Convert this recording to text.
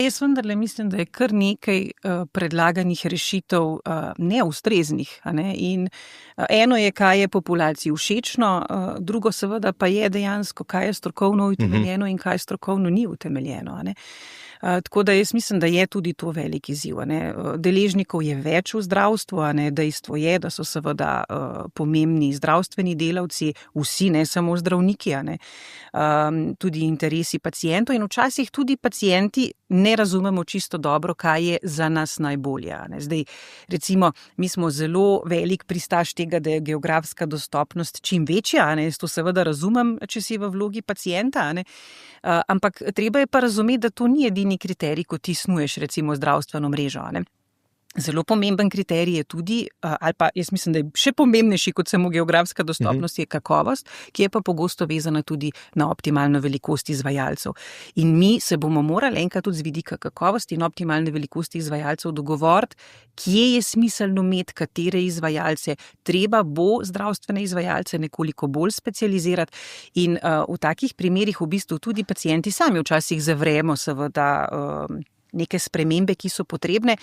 jaz vendarle mislim, da je kar nekaj predlaganih rešitev neustreznih. In eno je, kaj je populaciji všečno, drugo seveda pa je dejansko, kaj je strokovno utemeljeno in kaj strokovno ni utemeljeno. Tako da jaz mislim, da je tudi to velik izziv. Deležnikov je več v zdravstvu, dejstvo je, da so seveda pomembni zdravstveni delavci, vsi, ne samo zdravniki, tudi interesi pacientov in včasih tudi pacienti ne razumemo čisto dobro, kaj je za nas najbolje. Zdaj, recimo, mi smo zelo velik pristaš tega, da je geografska dostopnost čim večja, jaz to seveda razumem, če si v vlogi pacienta, ampak treba je pa razumeti, da to ni edini kriterij, ko ti snuješ recimo zdravstveno mrežo. Zelo pomemben kriterij je tudi, ali pa jaz mislim, da je še pomembnejši kot samo geografska dostopnost, je kakovost, ki je pa pogosto vezana tudi na optimalno velikost izvajalcev. In mi se bomo morali enkrat tudi z vidika kakovosti in optimalne velikosti izvajalcev dogovoriti, kje je smiselno imeti katere izvajalce. Treba bo zdravstvene izvajalce nekoliko bolj specializirati in v takih primerih v bistvu tudi pacienti sami včasih zavremo seveda neke spremembe, ki so potrebne,